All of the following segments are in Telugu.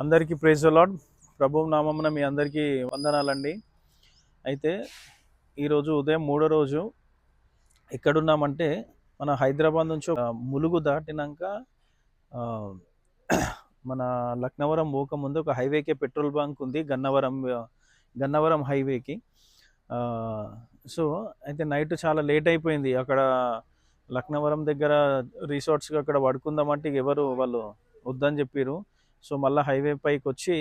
అందరికీ ప్రైజ్ ది లార్డ్. ప్రభువు నామమున మీ అందరికీ వందనాలండి. అయితే ఈరోజు ఉదయం మూడో రోజు ఎక్కడున్నామంటే మన హైదరాబాద్ నుంచి ములుగు దాటినాక ఆ, మన లక్నవరం పోకముందు ఒక హైవేకి పెట్రోల్ బంక్ ఉంది, గన్నవరం హైవేకి. ఆ, సో అయితే నైట్ చాలా లేట్ అయిపోయింది అక్కడ లక్నవరం దగ్గర రిసార్ట్స్కి అక్కడ పడుకుందామంటే ఎవరు వాళ్ళు వద్దని చెప్పారు. సో మళ్ళీ హైవే పైకి వచ్చి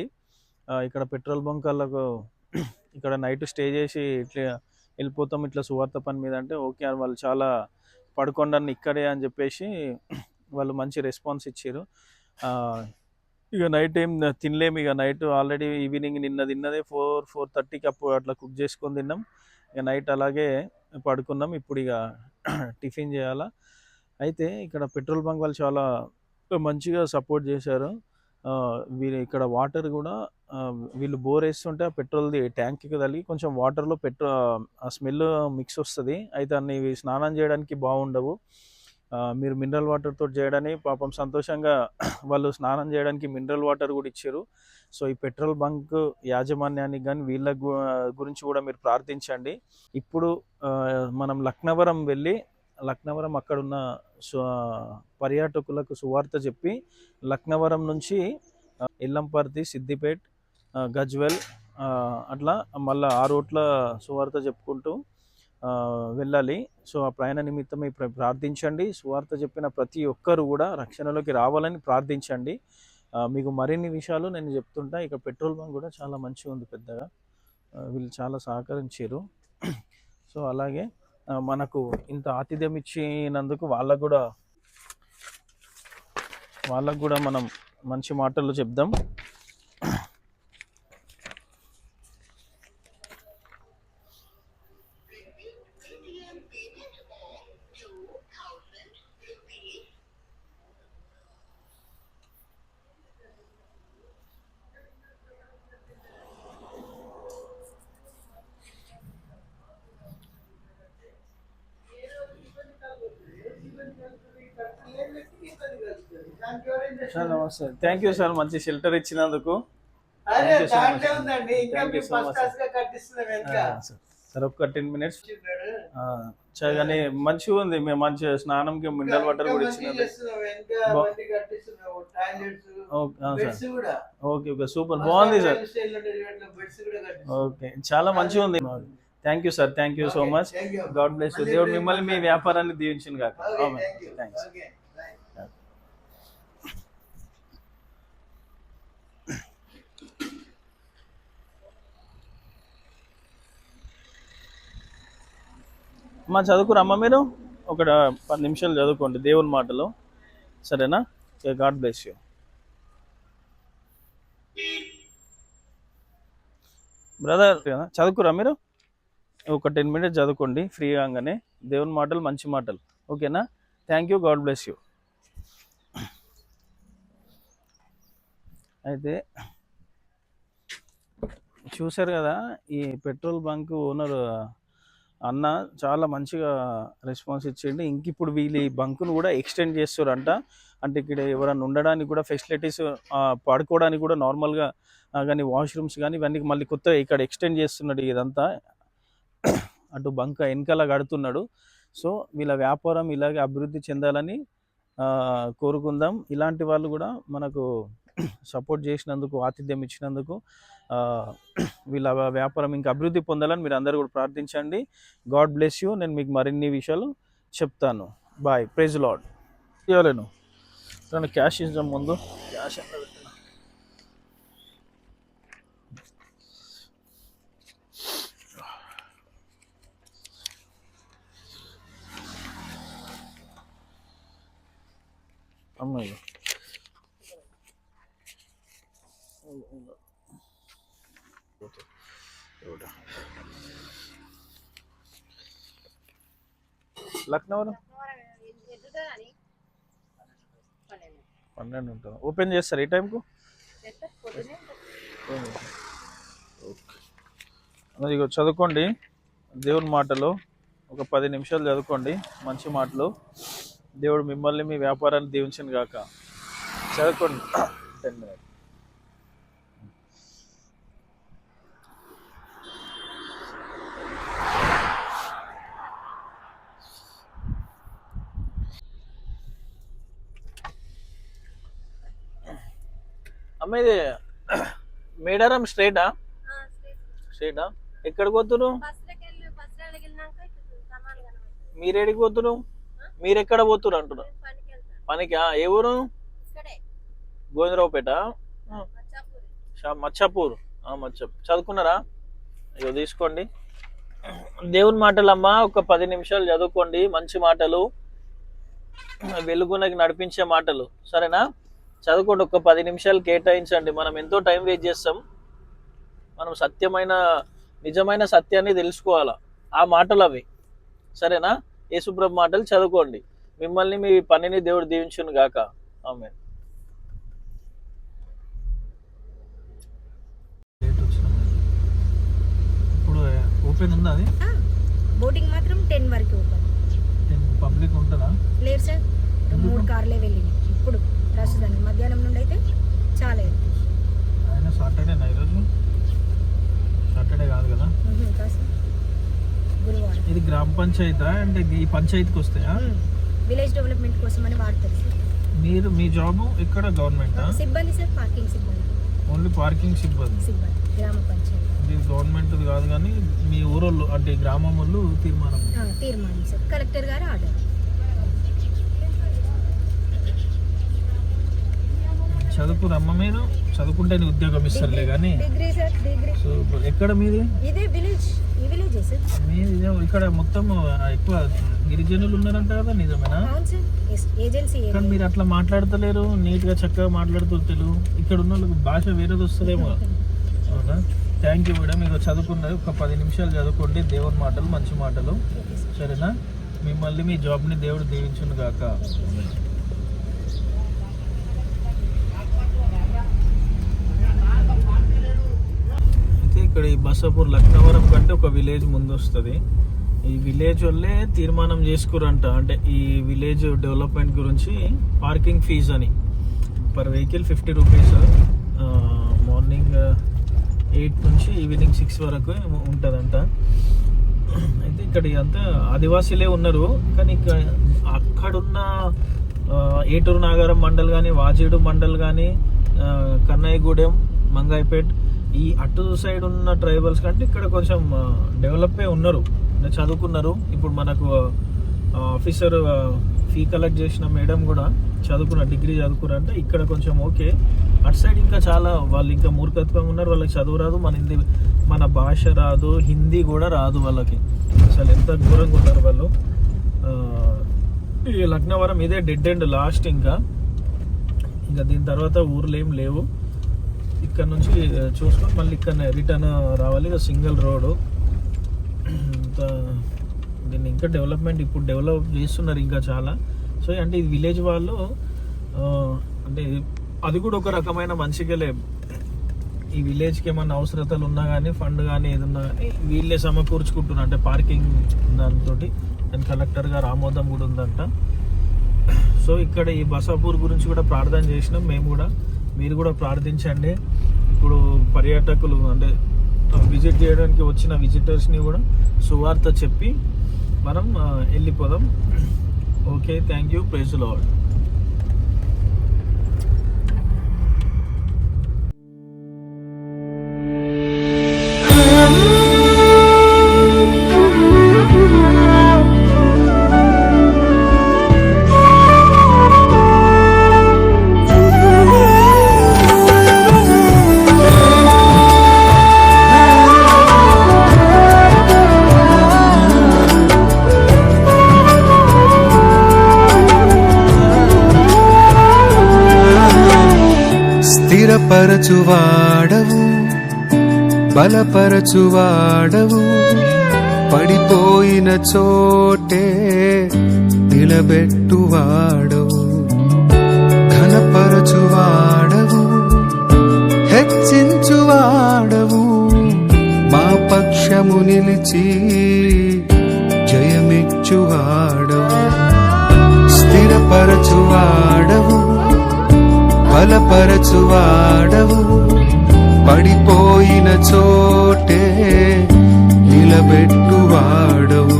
ఇక్కడ పెట్రోల్ బంక్ వాళ్ళకు ఇక్కడ నైట్ స్టే చేసి ఇట్లా వెళ్ళిపోతాం ఇట్లా సువార్త పని మీద అంటే ఓకే అని వాళ్ళు చాలా పడుకోండి ఇక్కడే అని చెప్పేసి వాళ్ళు మంచి రెస్పాన్స్ ఇచ్చారు. ఇక నైట్ ఏం తినలేము, ఇక నైట్ ఆల్రెడీ ఈవినింగ్ తిన్నదే 4-4:30కి అప్పుడు అట్లా కుక్ చేసుకొని తిన్నాం. ఇక నైట్ అలాగే పడుకున్నాం. ఇప్పుడు ఇక టిఫిన్ చేయాలా. అయితే ఇక్కడ పెట్రోల్ బంక్ వాళ్ళు చాలా మంచిగా సపోర్ట్ చేశారు. వీళ్ళు ఇక్కడ వాటర్ కూడా వీళ్ళు బోర్ వేస్తుంటే ఆ పెట్రోల్ది ట్యాంక్కి తగిలి కొంచెం వాటర్లో ఆ స్మెల్ మిక్స్ వస్తుంది. అయితే అన్ని స్నానం చేయడానికి బాగుండవు. మీరు మినరల్ వాటర్తో చేయడానికి పాపం సంతోషంగా వాళ్ళు స్నానం చేయడానికి మినరల్ వాటర్ కూడా ఇచ్చారు. సో ఈ పెట్రోల్ బంక్ యాజమాన్యానికి కానీ వీళ్ళ గురించి కూడా మీరు ప్రార్థించండి. ఇప్పుడు మనం లక్నవరం వెళ్ళి లక్నవరం అక్కడున్న పర్యాటకులకు సువార్త చెప్పి లక్నవరం నుంచి ఎల్లంపర్తి, సిద్దిపేట్, గజ్వెల్ అట్లా మళ్ళీ ఆ రూట్ల సువార్త చెప్పుకుంటూ వెళ్ళాలి. సో ఆ ప్రయాణ నిమిత్తం ప్రార్థించండి. సువార్త చెప్పిన ప్రతి ఒక్కరు కూడా రక్షణలోకి రావాలని ప్రార్థించండి. మీకు మరిన్ని విషయాలు నేను చెప్తుంటా. ఇక పెట్రోల్ బంక్ కూడా చాలా మంచిగా ఉంది, పెద్దగా వీళ్ళు చాలా సహకరించారు. సో అలాగే మనకు ఇంత ఆతిథ్యం ఇచ్చినందుకు వాళ్ళకు కూడా మనం మంచి మాటలు చెప్దాం. సార్ నమస్తే, థ్యాంక్ యూ సార్, మంచి షెల్టర్ ఇచ్చినందుకు. సార్ ఒక 10 minutes కానీ మంచిగా ఉంది. మేము మంచి స్నానంకి మినరల్ వాటర్ కూడా ఇచ్చినది. ఓకే ఓకే, సూపర్, బాగుంది సార్. ఓకే, చాలా మంచిగా ఉంది. Thank you sir, thank you so much. God bless you. దేవుడు మిమ్మల్ని మీ వ్యాపారాన్ని దీవించును గాక. థ్యాంక్స్. అమ్మా చదువుకురమ్మా, మీరు ఒక 10 నిమిషాలు చదువుకోండి దేవుని మాటలు, సరేనా? God bless you. బ్రదర్ చదువుకురా మీరు, ఒక 10 minutes చదువుకోండి ఫ్రీ కాగానే, దేవుని మాటలు మంచి మాటలు, ఓకేనా? Thank you, God bless you. అయితే చూశారు కదా, ఈ పెట్రోల్ బంక్ ఓనర్ అన్న చాలా మంచిగా రెస్పాన్స్ ఇచ్చిండు. ఇంక ఇప్పుడు వీళ్ళు ఈ బంకును కూడా ఎక్స్టెండ్ చేస్తారంట. అంటే ఇక్కడ ఎవరైనా ఉండడానికి కూడా ఫెసిలిటీస్, పడుకోవడానికి కూడా నార్మల్గా కానీ వాష్రూమ్స్ కానీ ఇవన్నీ మళ్ళీ కొత్తగా ఇక్కడ ఎక్స్టెండ్ చేస్తున్నాడు. ఇదంతా అటు బంక వెనకాల కడుతున్నాడు. సో వీళ్ళ వ్యాపారం ఇలాగే అభివృద్ధి చెందాలని కోరుకుందాం. ఇలాంటి వాళ్ళు కూడా మనకు సపోర్ట్ చేసినందుకు, ఆతిథ్యం ఇచ్చినందుకు వీళ్ళ వ్యాపారం ఇంకా అభివృద్ధి పొందాలని మీరు అందరూ కూడా ప్రార్థించండి. God bless you. నేను మీకు మరిన్ని విషయాలు చెప్తాను. Bye, praise Lord. ఇవ్వలేను క్యాష్ ఇద్దాం ముందు, క్యాష్ అమ్మాయి లక్నవరం 12 ఉంటుంది. ఓపెన్ చేస్తారు ఈ టైంకు? ఓకే, ఇక చదువుకోండి దేవుని మాటలు, ఒక 10 నిమిషాలు చదువుకోండి మంచి మాటలు. దేవుడు మిమ్మల్ని మీ వ్యాపారాన్ని దీవించను గాక. చదువుకోండి 10 minutes. అమ్మ ఇది మేడారం స్ట్రైటా? ఎక్కడికి పోతురు? మీరేడికి పోతురు? మీరెక్కడ పోతురు అంటున్నారు? పనికి. ఏ ఊరు? గోవిందరావుపేట, మచ్చాపూర్. చదువుకున్నారా? ఇక తీసుకోండి దేవుని మాటలు అమ్మా. ఒక 10 నిమిషాలు చదువుకోండి. మంచి మాటలు, వెలుగునకి నడిపించే మాటలు. సరేనా? చదువుకోండి. ఒక 10 నిమిషాలు కేటాయించండి. మనం ఎంతో టైం వేస్ట్ చేస్తాం. మనం నిజమైన సత్యాన్ని తెలుసుకోవాలా. ఆ మాటలు అవి. సరేనా? యేసుప్రభు మాటలు చదువుకోండి. మిమ్మల్ని మీ పనిని దేవుడు దీవించును గాక. ఆమేన్. ఇప్పుడు ఓపెన్ ఉందా? అది బోటింగ్ మాత్రం 10 వరకు ఓపెన్. పబ్లిక్ ఉంటుందా? లేదు సార్, 3 కార్లే వెళ్ళినాయి ఇప్పుడు ప్రస్తుతానికి. మధ్యాహ్నం నుండి అయితే చాలా అయినా సాటర్డేనా ఈరోజు? సాటర్డే కాదు కదా, గురువారం. ఇది గ్రామ పంచాయతీ అంటే ఈ పంచాయతీకి వస్తాయా? విలేజ్ డెవలప్మెంట్ కోసం అని వాడతారు సార్. మీరు మీ జాబ్ ఇక్కడ గవర్నమెంట్ సిబ్బంది సార్, పార్కింగ్ సిబ్బంది. ఓన్లీ పార్కింగ్ సిబ్బంది. గ్రామ పంచాయతీ ఇది గవర్నమెంట్ కాదు కానీ మీ ఊరోళ్ళు అంటే గ్రామం వాళ్ళు తీర్మానం సార్. కలెక్టర్ గారు ఆర్డర్. చదువుకురమ్మ. మీరు చదువుకుంటే ఉద్యోగం ఇస్తారులే కానీ. Degree sir, degree. సో ఎక్కడ మీది? ఇదే విలేజ్. ఈ విలేజ్ సార్ మీది. ఇక్కడ మొత్తం ఎక్కువ గిరిజనులు ఉన్నారంట కదా, నిజమేనా? అవును సార్, ఏజెన్సీ. కానీ మీరు అట్లా మాట్లాడతలేరు, నీట్గా చక్కగా మాట్లాడుతూ తెలుగు. ఇక్కడ ఉన్న వాళ్ళకి భాష వేరేది వస్తుందేమో. అవునా? Thank you madam. మీరు చదువుకున్నది ఒక 10 నిమిషాలు చదువుకోండి. దేవుని మాటలు, మంచి మాటలు. సరేనా? మిమ్మల్ని మీ జాబ్ని దేవుడు దీవించును గాక. అయితే ఇక్కడ ఈ బసాపూర్ లక్నవరం కంటే ఒక విలేజ్ ముందు వస్తుంది. ఈ విలేజ్ వాళ్ళే తీర్మానం చేసుకురంట. అంటే ఈ విలేజ్ డెవలప్మెంట్ గురించి పార్కింగ్ ఫీజు అని పర్ వెహికల్ 50 రూపీస్. మార్నింగ్ 8 నుంచి ఈవినింగ్ 6 వరకు ఉంటుందంట. అయితే ఇక్కడ అంతా ఆదివాసీలే ఉన్నారు. కానీ అక్కడున్న ఏటూరు నాగారం మండల్ కానీ, వాజేడు మండల్ కానీ, కన్నయ్యగూడెం, మంగాయిపేట్, ఈ అటు సైడ్ ఉన్న ట్రైబల్స్ కంటే ఇక్కడ కొంచెం డెవలప్ అయి ఉన్నారు, చదువుకున్నారు. ఇప్పుడు మనకు ఆఫీసర్ ఫీ కలెక్ట్ చేసిన మేడం కూడా డిగ్రీ చదువుకున్నారంటే ఇక్కడ కొంచెం ఓకే. అటు సైడ్ ఇంకా చాలా వాళ్ళు ఇంకా మూర్ఖత్వంగా ఉన్నారు. వాళ్ళకి చదువు రాదు, మన భాష రాదు, హిందీ కూడా రాదు వాళ్ళకి. అసలు ఎంత ఘోరంగా ఉన్నారు వాళ్ళు. ఈ లక్నవరం ఇదే డెడ్ ఎండ్ లాస్ట్. ఇంకా దీని తర్వాత ఊర్లు ఏం లేవు. ఇక్కడ నుంచి చూసుకొని మళ్ళీ ఇక్కడ రిటర్న్ రావాలి. Single road. దీన్ని ఇంకా డెవలప్మెంట్ ఇప్పుడు డెవలప్ చేస్తున్నారు ఇంకా చాలా. సో అంటే ఇది విలేజ్ వాళ్ళు అంటే అది కూడా ఒక రకమైన మంచిగాలే. ఈ విలేజ్కి ఏమన్నా అవసరతలు ఉన్నా కానీ, ఫండ్ కానీ ఏదన్నా కానీ వీళ్ళే సమకూర్చుకుంటున్నారు. అంటే పార్కింగ్ దాంతో అండ్ కలెక్టర్ గారు ఆమోదం కూడా ఉందంట. సో ఇక్కడ ఈ బసాపూర్ గురించి కూడా ప్రార్థన చేసినాం మేము కూడా. మీరు కూడా ప్రార్థించండి. ఇప్పుడు పర్యాటకులు అంటే విజిట్ చేయడానికి వచ్చిన విజిటర్స్ని కూడా సువార్త చెప్పి మనం వెళ్ళిపోదాం. Okay, thank you. Praise the Lord. స్థిరపరచువాడవు, బలపరచువాడవు, పడిపోయిన చోటే నిలబెట్టువాడవు, ఘనపరచువాడవు, హెచ్చించువాడవు, మా పక్షము నిలిచి జయమిచ్చువాడవు. స్థిరపరచువాడవు, బలపరచువాడవు, పడిపోయిన చోటే నిలబెట్టువాడవు,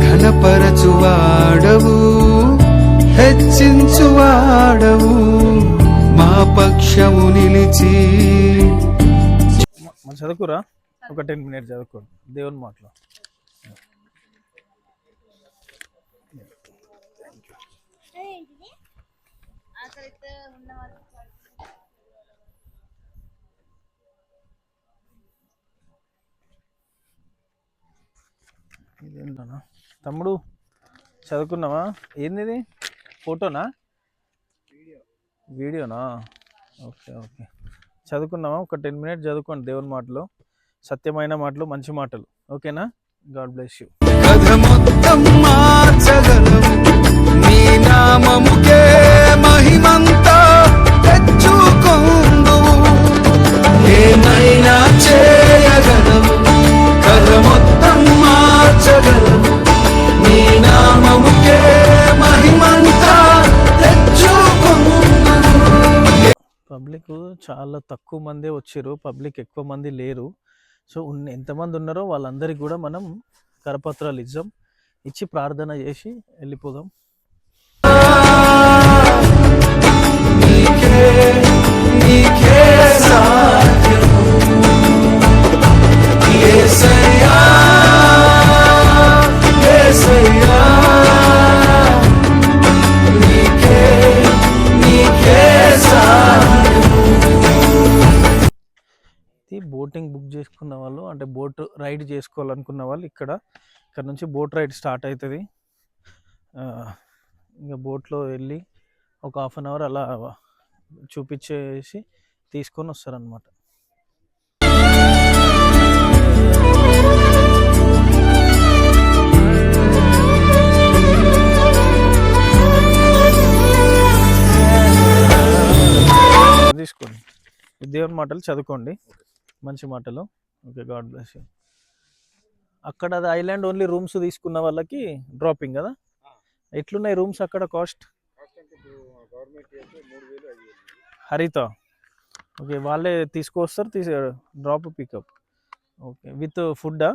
ఘనపరచువాడవు, హెచ్చించువాడవు, మా పక్షము నిలిచి మన చదువుకురా ఒక 10 minutes చదువుకోండి దేవుని మాటలో. ఇదేంటన్నా తమ్ముడు చదువుకున్నావా? ఏంది ఇది? ఫోటోనా? వీడియోనా? Okay okay. చదువుకున్నావా? ఒక 10 minutes చదువుకోండి దేవుని మాటలు, సత్యమైన మాటలు, మంచి మాటలు. ఓకేనా? God bless you. కథ మొత్తం మార్చగలవు నీ నామముకే మహిమంతా తెచ్చుకొందువు ఏమైనా చేయగలవు కథ మొత్తం మార్చగలవు నీ నామముకే మహిమంతా తెచ్చుకొందువు. పబ్లిక్ చాలా తక్కువ మందే వచ్చారు, పబ్లిక్ ఎక్కువ మంది లేరు. సో ఎంతమంది ఉన్నారో వాళ్ళందరికీ కూడా మనం కరపత్రాలు ఇచ్చి ప్రార్థన చేసి వెళ్ళిపోదాం. నీకే నీకే సాధ్యము యేసయ్యా యేసయ్యా నీకే నీకే సాధ్యము. ఇది బోటింగ్ బుక్ చేసుకున్న వాళ్ళు, అంటే బోట్ రైడ్ చేసుకోవాలనుకున్న వాళ్ళు ఇక్కడ నుంచి బోట్ రైడ్ స్టార్ట్ అవుతుంది. ఇంకా బోట్లో వెళ్ళి ఒక 1/2 hour అలా చూపించేసి తీసుకొని వస్తారనమాట. తీసుకోండి, దేవుని మాటలు చదువుకోండి, మంచి మాటలు. Okay, God bless you. అక్కడ అది ఐలాండ్ ఓన్లీ రూమ్స్ తీసుకున్న వాళ్ళకి డ్రాపింగ్ కదా? ఎట్లున్నాయి రూమ్స్ అక్కడ కాస్ట్? హరిత ఓకే, వాళ్ళే తీసుకొస్తారు, డ్రాప్ పికప్. ఓకే, విత్ ఫుడ్డా?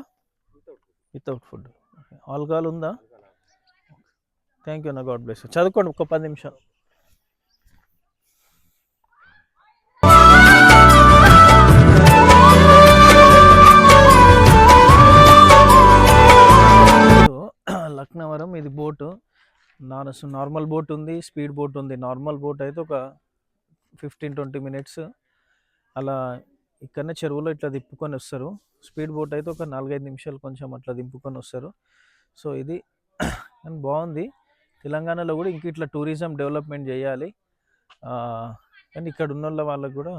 Without food. ఓకే, ఆల్కహాల్ ఉందా? థ్యాంక్ యూ అన్న, గాడ్ బ్లెస్ యూ. చదువుకోండి ఒక 10 నిమిషాలు. లక్నవరం ఇది బోటు, నార్మల్ బోట్ ఉంది, స్పీడ్ బోట్ ఉంది. నార్మల్ బోట్ అయితే ఒక 15-20 minutes అలా ఇక్కడనే చెరువులో ఇట్లా దింపుకొని వస్తారు. స్పీడ్ బోట్ అయితే ఒక 4-5 నిమిషాలు కొంచెం అట్లా దింపుకొని వస్తారు. సో ఇది కానీ బాగుంది. తెలంగాణలో కూడా ఇంక ఇట్లా టూరిజం డెవలప్మెంట్ చేయాలి. కానీ ఇక్కడ ఉన్న వాళ్ళకు కూడా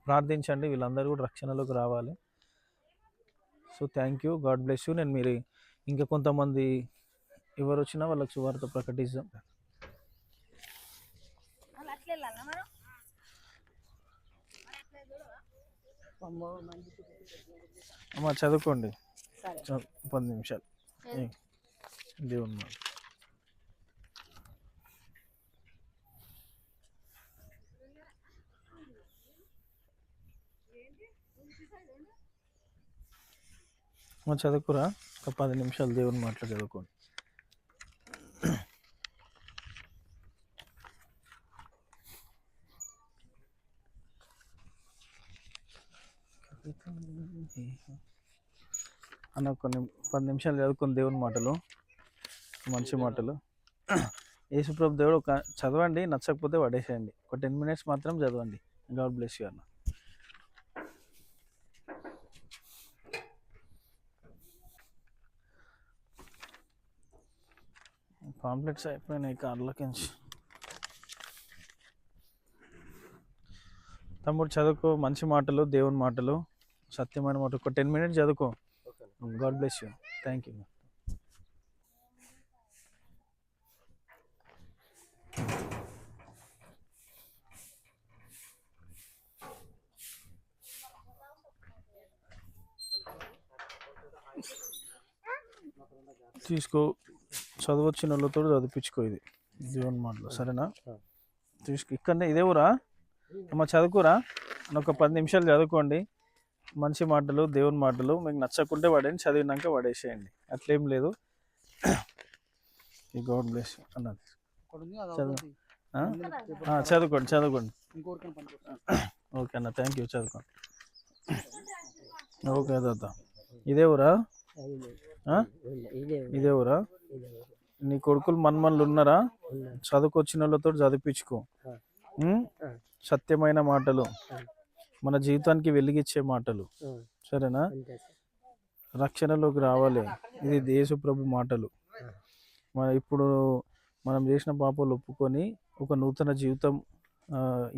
ప్రార్థించండి, వీళ్ళందరూ కూడా రక్షణలోకి రావాలి. So thank you, God bless you. నేను మీరు ఇంకా కొంతమంది ఎవరు వచ్చినా వాళ్ళకి సువార్త ప్రకటిస్తాం. అమ్మ చదువుకోండి 10 నిమిషాలు దేవుని మాట. చదువుకురా ఒక 10 నిమిషాలు దేవుని మాటలు చదువుకోండి. అన్న కొన్ని 10 నిమిషాలు చదువుకొని దేవుని మాటలు, మంచి మాటలు. యేసుప్రభు దేవుడు ఒక చదవండి, నచ్చకపోతే పడేసేయండి. ఒక 10 minutes మాత్రం చదవండి. గాడ్ బ్లెస్ యూ అన్న. పాంప్లెట్స్ అయిపోయినాయి కార్లకించి. తమ్ముడు చదువుకో, మంచి మాటలు, దేవుని మాటలు, సత్యమైన మాటలు. ఒక 10 minutes చదువుకో. God bless you. Thank you. తీసుకో, చదవచ్చిన వాళ్ళతో చదివించుకో, ఇది దేవుని మాటలు, సరేనా? తీసుకో, ఇక్కడనే ఇదే ఊరా అమ్మ, చదువుకోరా. ఒక 10 నిమిషాలు చదువుకోండి, మంచి మాటలు, దేవుని మాటలు. మీకు నచ్చకుంటే పడేయండి, చదివినాక పడేసేయండి, అట్లేం లేదు. ఈ గాడ్ బ్లెస్ అన్నది చదువు, చదువుకోండి. ఓకే అన్న, థ్యాంక్ యూ. చదువుకో. ఓకే తాత. ఇదే ఊరా? ఇదే ఊరా? నీ కొడుకులు మన్మన్లు ఉన్నారా? చదువుకొచ్చిన వాళ్ళతో చదివించుకో. సత్యమైన మాటలు, మన జీవితానికి వెలిగిచ్చే మాటలు, సరేనా? రక్షణలోకి రావాలి. ఇది యేసు ప్రభు మాటలు. ఇప్పుడు మనం చేసిన పాపాలు ఒప్పుకొని ఒక నూతన జీవితం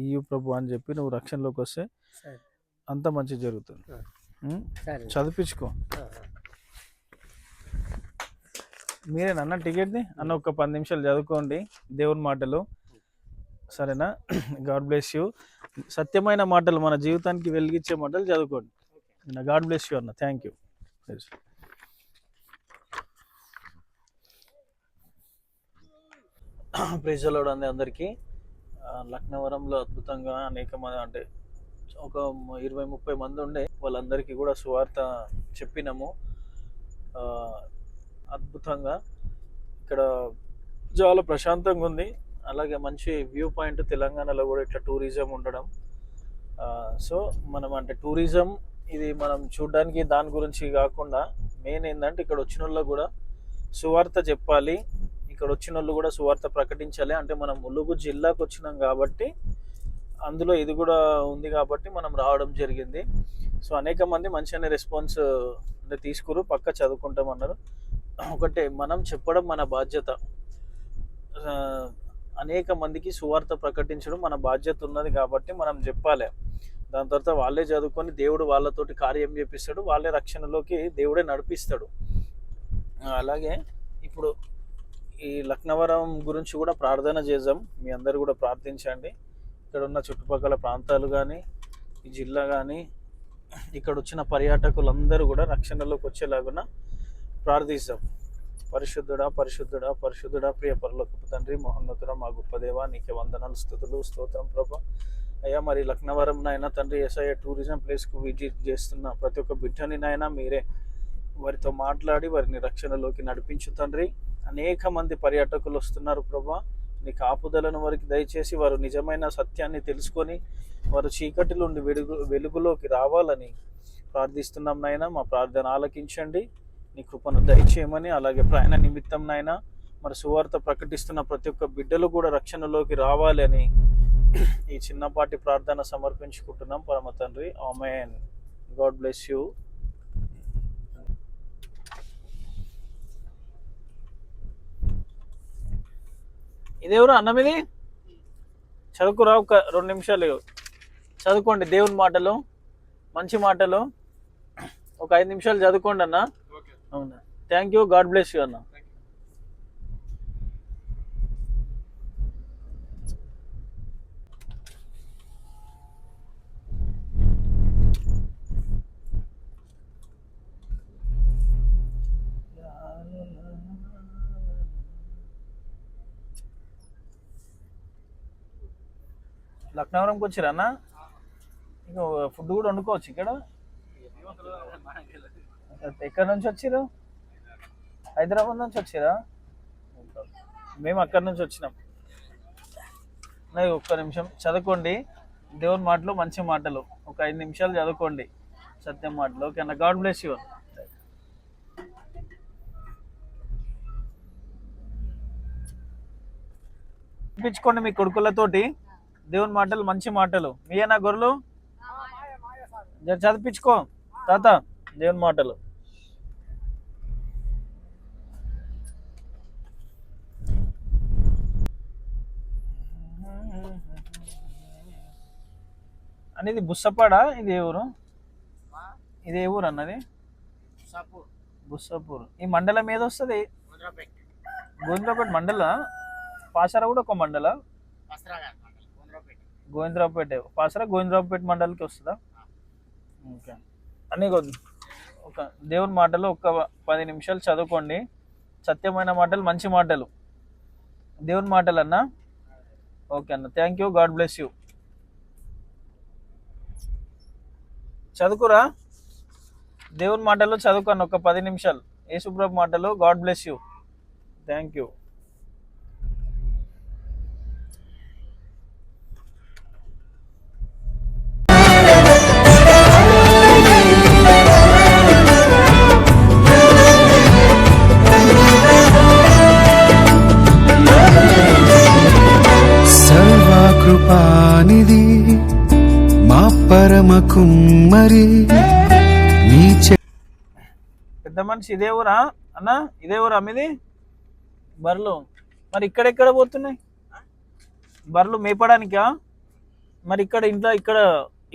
ఇయ్యు ప్రభు అని చెప్పి నువ్వు రక్షణలోకి వస్తే అంత మంచి జరుగుతుంది. చదివించుకో. మీరేనన్న టికెట్ది అన్న, ఒక 10 నిమిషాలు చదువుకోండి దేవుని మాటలు, సరేనా? God bless you. సత్యమైన మాటలు, మన జీవితానికి వెలిగించే మాటలు చదువుకోండి. గాడ్ బ్లెస్ యూ అన్న, thank you. Praise the Lord అండి అందరికీ. లక్నవరంలో అద్భుతంగా అనేక మంది, అంటే ఒక 20-30 మంది ఉండే, వాళ్ళందరికీ కూడా సువార్త చెప్పినాము. అద్భుతంగా ఇక్కడ చాలా ప్రశాంతంగా ఉంది. అలాగే మంచి వ్యూ పాయింట్, తెలంగాణలో కూడా ఇట్లా టూరిజం ఉండడం. సో మనం అంటే టూరిజం ఇది మనం చూడడానికి దాని గురించి కాకుండా మెయిన్ ఏంటంటే ఇక్కడ వచ్చిన వాళ్ళకు కూడా సువార్త చెప్పాలి, ఇక్కడ వచ్చిన వాళ్ళు కూడా సువార్త ప్రకటించాలి. అంటే మనం ములుగు జిల్లాకు వచ్చినాం కాబట్టి అందులో ఇది కూడా ఉంది కాబట్టి మనం రావడం జరిగింది. సో అనేక మంది మంచిగానే రెస్పాన్స్ అంటే తీసుకురు, పక్క చదువుకుంటామన్నారు. ఒకటే మనం చెప్పడం మన బాధ్యత. అనేక మందికి సువార్త ప్రకటించడం మన బాధ్యత ఉన్నది కాబట్టి మనం చెప్పాలి. దాని తర్వాత వాళ్ళే చదువుకొని దేవుడు వాళ్ళతోటి కార్యం చేపిస్తాడు, వాళ్ళే రక్షణలోకి దేవుడే నడిపిస్తాడు. అలాగే ఇప్పుడు ఈ లక్నవరం గురించి కూడా ప్రార్థన చేద్దాం. మీ అందరు కూడా ప్రార్థించండి. ఇక్కడ ఉన్న చుట్టుపక్కల ప్రాంతాలు కానీ, ఈ జిల్లా కానీ, ఇక్కడ వచ్చిన పర్యాటకులందరూ కూడా రక్షణలోకి వచ్చేలాగా ప్రార్థిస్తాం. పరిశుద్ధుడా పరిశుద్ధుడా పరిశుద్ధుడా ప్రియ పరలోకపు తండ్రి, మహోన్నతుడా, మా గొప్ప దేవా, నీకే వందనాలు, స్తుతులు, స్తోత్రం ప్రభా. అయ్యా మరి లక్నవరం నాయన తండ్రి, ఎస్ఐ టూరిజం ప్లేస్కు విజిట్ చేస్తున్న ప్రతి ఒక్క బిడ్డని నాయన మీరే వారితో మాట్లాడి వారిని రక్షణలోకి నడిపించు తండ్రి. అనేక మంది పర్యాటకులు వస్తున్నారు ప్రభా, నీ కాపుదలను వారికి దయచేసి వారు నిజమైన సత్యాన్ని తెలుసుకొని వారు చీకటిలో నుండి వెలుగులోకి రావాలని ప్రార్థిస్తున్నాం నాయన. మా ప్రార్థన ఆలకించండి, నీ కృపను దయచేయమని. అలాగే ప్రయాణ నిమిత్తం నాయన మరి సువార్త ప్రకటిస్తున్న ప్రతి ఒక్క బిడ్డలు కూడా రక్షణలోకి రావాలి అని ఈ చిన్నపాటి ప్రార్థన సమర్పించుకుంటున్నాం పరమ తండ్రి. ఆమేన్. God bless you. ఇదేవరు అన్నం ఇది చదువుకురా, ఒక 2 నిమిషాలు చదువుకోండి దేవుని మాటలు, మంచి మాటలు. ఒక 5 నిమిషాలు చదువుకోండి అన్న. అవునా, thank you. God bless you అన్న. లక్నవరంకి వచ్చిరా అన్న? ఇక ఫుడ్ కూడా వండుకోవచ్చు ఇక్కడ. ఎక్కడి నుంచి వచ్చిరు? హైదరాబాద్ నుంచి వచ్చిరా? మేము అక్కడి నుంచి వచ్చినాం. ఒక్క నిమిషం చదువుకోండి దేవుని మాటలు, మంచి మాటలు. ఒక 5 నిమిషాలు చదువుకోండి సత్యం మాటలు. ఓకే అన్న, గాడ్ బ్లెస్ యూ. చూపించుకోండి మీ కొడుకులతోటి దేవుని మాటలు, మంచి మాటలు. మీయేనా గొర్రెలు? చదివించుకో తాత దేవుని మాటలు. అనేది బుస్సపాడా? ఇది ఏ ఊరు? ఇది ఏ ఊరు అన్నది? బుస్సాపూర్. ఈ మండలం ఏదో వస్తుంది? గోవిందరావుపేట మండల. పాసరా కూడా ఒక మండల? గోవిందరావుపేట పాసరా గోవిందరావుపేట మండలికి వస్తుందా? ఓకే అన్నీ ఒక దేవుని మాటలు ఒక 10 నిమిషాలు చదువుకోండి. సత్యమైన మాటలు, మంచి మాటలు, దేవుని మాటలు అన్న. ఓకే అన్న, thank you. God bless you. చదువుకురా దేవుని మాటలు, చదువుకోండి ఒక 10 నిమిషాలు. యేసుప్రభు మాటలు. God bless you. Thank you. పరమ కుమ్మరి నీ పెద్ద మనిషి ఇదే ఊరా అన్న? ఇదే ఊరా మీది? బర్రెలు మరి ఇక్కడెక్కడ పోతున్నాయి? బర్రెలు మేపడానికా? మరి ఇక్కడ ఇంట్లో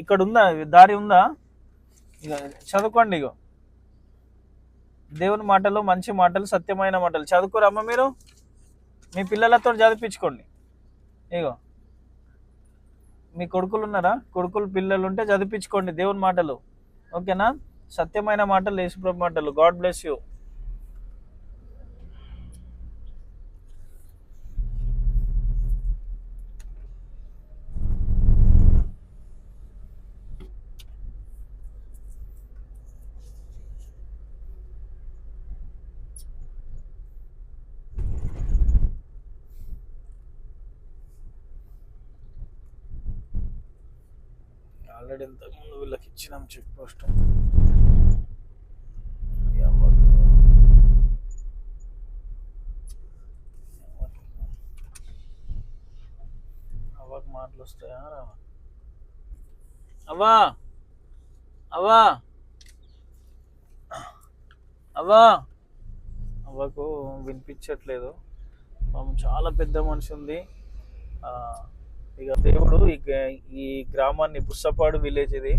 ఇక్కడ ఉందా దారి ఉందా? ఇక చదువుకోండి. ఇగో దేవుని మాటలు, మంచి మాటలు, సత్యమైన మాటలు చదువుకోరమ్మ మీరు. మీ పిల్లలతో చదివించుకోండి. ఇగో మీ కొడుకులు ఉన్నారా? కొడుకులు పిల్లలు ఉంటే చదివించుకోండి దేవుని మాటలు. ఓకేనా? సత్యమైన మాటలు, యేసుప్రభు మాటలు. God bless you. ఆల్రెడీ ఇంతకుముందు వీళ్ళకి ఇచ్చినాం చెక్ పోస్ట్. అవ్వకు మాటలు వస్తాయా? అవ్వా అవ్వా అవ్వా అవ్వకు వినిపించట్లేదు. చాలా పెద్ద మనిషి ఉంది. ఇక దేవుడు ఈ గ్రామాన్ని, బుస్సపాడు విలేజ్, ఇది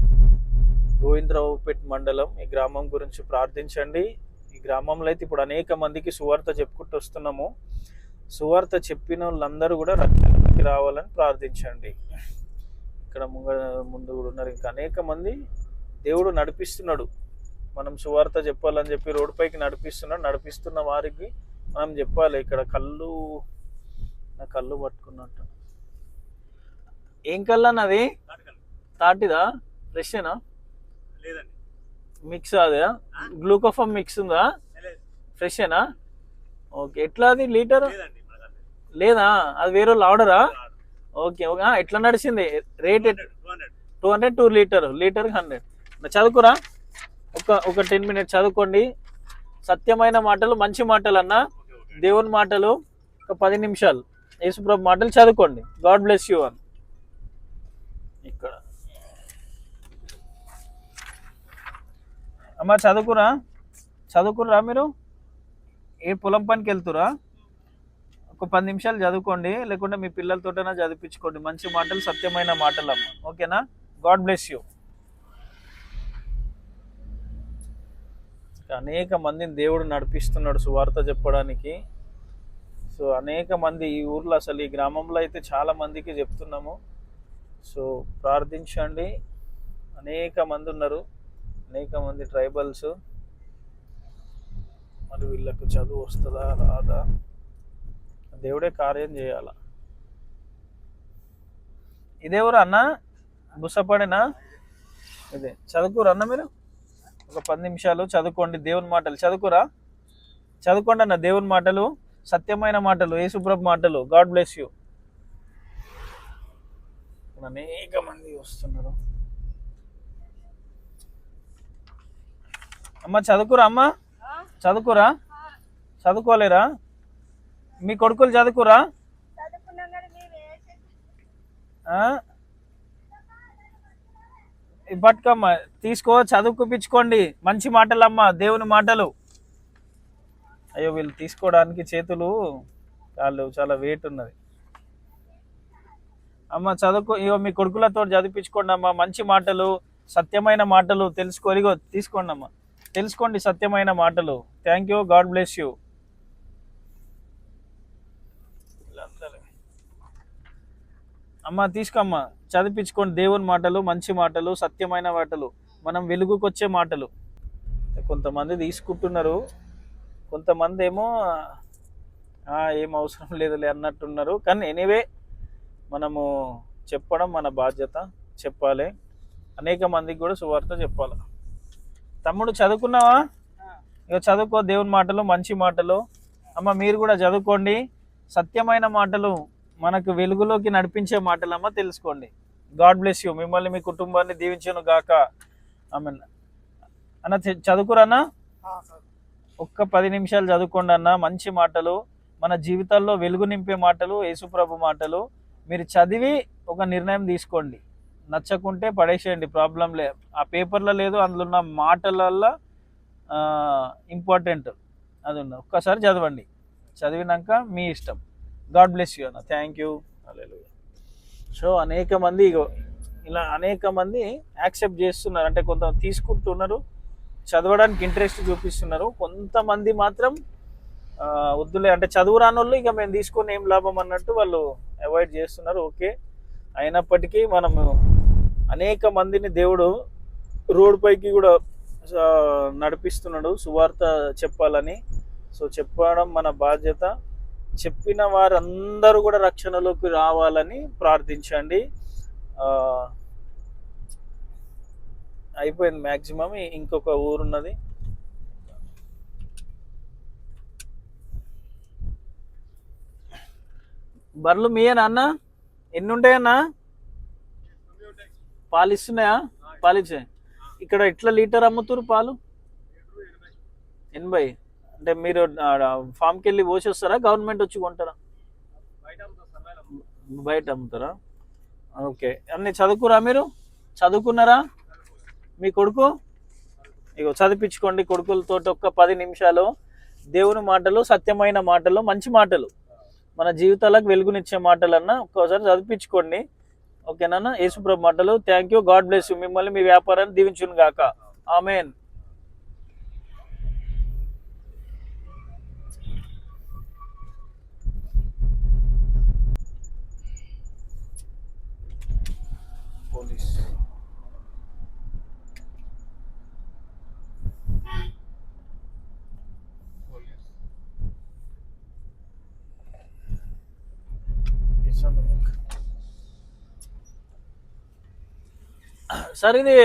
గోవిందరావుపేట మండలం. ఈ గ్రామం గురించి ప్రార్థించండి. ఈ గ్రామంలో అయితే ఇప్పుడు అనేక మందికి సువార్త చెప్పుకుంటూ వస్తున్నాము. సువార్త చెప్పిన వాళ్ళందరూ కూడా రక్షణకి రావాలని ప్రార్థించండి. ఇక్కడ ముందు కూడా ఉన్నారు. ఇంకా అనేక మంది దేవుడు నడిపిస్తున్నాడు. మనం సువార్త చెప్పాలని చెప్పి రోడ్డు పైకి నడిపిస్తున్న వారికి మనం చెప్పాలి. ఇక్కడ నా కళ్ళు పట్టుకున్నట్టు. ఏం కళ్ళు అన్నది? తాటిదా? ఫ్రెషేనా? మిక్స్ అదే? గ్లూకోఫామ్ మిక్స్ ఉందా? ఫ్రెషేనా? ఓకే. ఎట్లా అది లీటర్ లేదా? అది వేరే ఆర్డరా? Okay okay. ఎట్లా నడిచింది రేట్? 200 2 లీటర్ 100. చదువుకురా ఒక 10 minutes చదువుకోండి. సత్యమైన మాటలు, మంచి మాటలు అన్న, దేవుని మాటలు ఒక 10 నిమిషాలు, యేసుప్రభు మాటలు చదువుకోండి. గాడ్ బ్లెస్ యూ అని. ఇక్కడ అమ్మ చదువుకురా మీరు. ఏ పొలం పనికి వెళ్తురా? ఒక 10 నిమిషాలు చదువుకోండి, లేకుంటే మీ పిల్లలతోటైనా చదివించుకోండి. మంచి మాటలు, సత్యమైన మాటలు అమ్మ. ఓకేనా? God bless you. అనేక మందిని దేవుడు నడిపిస్తున్నాడు సువార్త చెప్పడానికి. సో అనేక మంది ఈ ఊర్లో, అసలు ఈ గ్రామంలో అయితే చాలా మందికి చెప్తున్నాము. సో ప్రార్థించండి. అనేక మంది ఉన్నారు, అనేక మంది ట్రైబల్స్. మరి వీళ్ళకు చదువు వస్తుందా రాదా? దేవుడే కార్యం చేయాల. ఇదేవరు అన్న? బుసపడేనా? ఇదే. చదువుకోరు అన్న మీరు? ఒక 10 నిమిషాలు చదువుకోండి. దేవుని మాటలు చదువుకోండి అన్న. దేవుని మాటలు, సత్యమైన మాటలు, యేసుప్రభు మాటలు. God bless you. అనేక మంది వస్తున్నారు. అమ్మ చదువుకురా? చదువుకోలేరా? మీ కొడుకులు చదువుకురా? పట్టుకమ్మ, తీసుకో, చదువుకుపించుకోండి. మంచి మాటలు అమ్మ, దేవుని మాటలు. అయ్యో వీళ్ళు తీసుకోవడానికి చేతులు కాళ్ళు చాలా వెయిట్ ఉన్నది. అమ్మ చదువుకో. ఇగో మీ కొడుకులతో చదివించుకోండి అమ్మ. మంచి మాటలు, సత్యమైన మాటలు తెలుసుకో. ఇగో తీసుకోండి అమ్మ, తెలుసుకోండి సత్యమైన మాటలు. Thank you. God bless you. అమ్మ తీసుకోమ్మ, చదివించుకోండి. దేవుని మాటలు, మంచి మాటలు, సత్యమైన మాటలు, మనం వెలుగుకొచ్చే మాటలు. కొంతమంది తీసుకుంటున్నారు, కొంతమంది ఏమో ఏం అవసరం లేదులే అన్నట్టున్నారు. కానీ ఎనీవే మనము చెప్పడం మన బాధ్యత, చెప్పాలి. అనేక మందికి కూడా సువార్త చెప్పాలి. తమ్ముడు చదువుకున్నావా? ఇక చదువుకో. దేవుని మాటలు, మంచి మాటలు. అమ్మ మీరు కూడా చదువుకోండి. సత్యమైన మాటలు, మనకు వెలుగులోకి నడిపించే మాటలు అమ్మ తెలుసుకోండి. God bless you. మిమ్మల్ని, మీ కుటుంబాన్ని దీవించును గాక. ఆమెన్. అన్న చదువుకురన్నా? ఒక్క 10 నిమిషాలు చదువుకోండి అన్న. మంచి మాటలు, మన జీవితాల్లో వెలుగు నింపే మాటలు, యేసుప్రభు మాటలు. మీరు చదివి ఒక నిర్ణయం తీసుకోండి. నచ్చకుంటే పడేసేయండి, ప్రాబ్లం లే. ఆ పేపర్లో లేదు, అందులో ఉన్న మాటలల్లో ఇంపార్టెంట్ అది ఉంది. ఒక్కసారి చదవండి, చదివినాక మీ ఇష్టం. గాడ్ బ్లెస్ యూ అన్న. Thank you. హల్లెలూయా. సో అనేక మంది ఇలా అనేక మంది యాక్సెప్ట్ చేస్తున్నారు, అంటే కొంత తీసుకుంటున్నారు, చదవడానికి ఇంట్రెస్ట్ చూపిస్తున్నారు. కొంతమంది మాత్రం వద్దులే అంటే చదువు రానోళ్ళు ఇక మేము తీసుకొని ఏం లాభం అన్నట్టు వాళ్ళు అవాయిడ్ చేస్తున్నారు. ఓకే, అయినప్పటికీ మనము అనేక మందిని దేవుడు రోడ్ పైకి కూడా నడిపిస్తున్నాడు సువార్త చెప్పాలని. సో చెప్పడం మన బాధ్యత. చెప్పిన వారందరూ కూడా రక్షణలోకి రావాలని ప్రార్థించండి. అయిపోయింది మ్యాక్సిమం. ఇంకొక ఊరున్నది. బర్రెలు మీయేనా అన్న? ఎన్ని ఉంటాయన్నా? పాలు ఇస్తున్నాయా? పాలిచ్చే. ఇక్కడ ఎట్లా లీటర్ అమ్ముతారు పాలు? 80. అంటే మీరు ఫామ్కి వెళ్ళి పోసి వస్తారా, గవర్నమెంట్ వచ్చి కొంటారా? బయట అమ్ముతారా? ఓకే. అన్నీ చదువుకురా? మీరు చదువుకున్నారా? మీ కొడుకు ఇగో చదివించుకోండి. కొడుకులతో ఒక్క 10 నిమిషాలు దేవుని మాటలు, సత్యమైన మాటలు, మంచి మాటలు, మన జీవితాలకు వెలుగునిచ్చే మాటలన్నా ఒక్కోసారి చదివించుకోండి. ఓకేనా? యేసుప్రభు మాటలు. Thank you. God bless you. మిమ్మల్ని మీ వ్యాపారాన్ని దీవించును గాక. ఆమేన్. పోలీస్ సార్, ఇది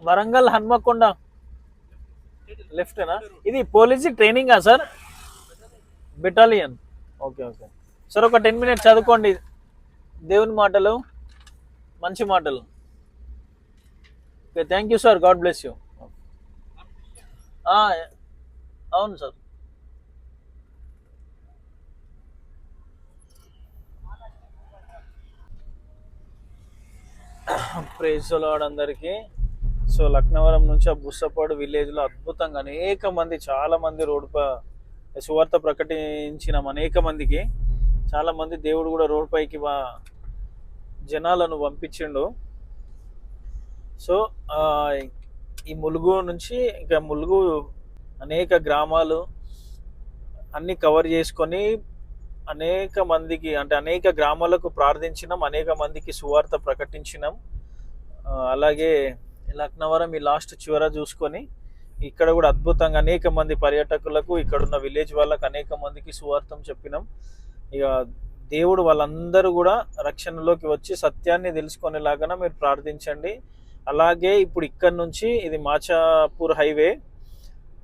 వరంగల్ హన్మకొండ లెఫ్టేనా? ఇది పోలీస్ ట్రైనింగా sir? Battalion. Okay okay sir. ఒక 10 minutes చదువుకోండి దేవుని మాటలు, మంచి మాటలు. Okay, thank you sir. God bless you. అవును సార్. ప్రైజ్ ది లార్డ్ అందరికీ. సో లక్నవరం నుంచి ఆ బుస్సపాడు విలేజ్లో అద్భుతంగా అనేక మంది, చాలా మంది సువార్త ప్రకటించిన అనేక మందికి, చాలా మంది దేవుడు కూడా రోడ్ పైకి జనాలను పంపించిండు. సో ఈ ములుగు నుంచి ఇంకా ములుగు అనేక గ్రామాలు అన్నీ కవర్ చేసుకొని అనేక మందికి, అంటే అనేక గ్రామాలకు ప్రార్థించినాం, అనేక మందికి సువార్త ప్రకటించినాం. అలాగే లక్నవరం ఈ లాస్ట్ చివర చూసుకొని ఇక్కడ కూడా అద్భుతంగా అనేక మంది పర్యాటకులకు, ఇక్కడున్న విలేజ్ వాళ్ళకు అనేక మందికి సువార్తం చెప్పినాం. ఇక దేవుడు వాళ్ళందరూ కూడా రక్షణలోకి వచ్చి సత్యాన్ని తెలుసుకునేలాగా మీరు ప్రార్థించండి. అలాగే ఇప్పుడు ఇక్కడ నుంచి ఇది మాచాపూర్ హైవే,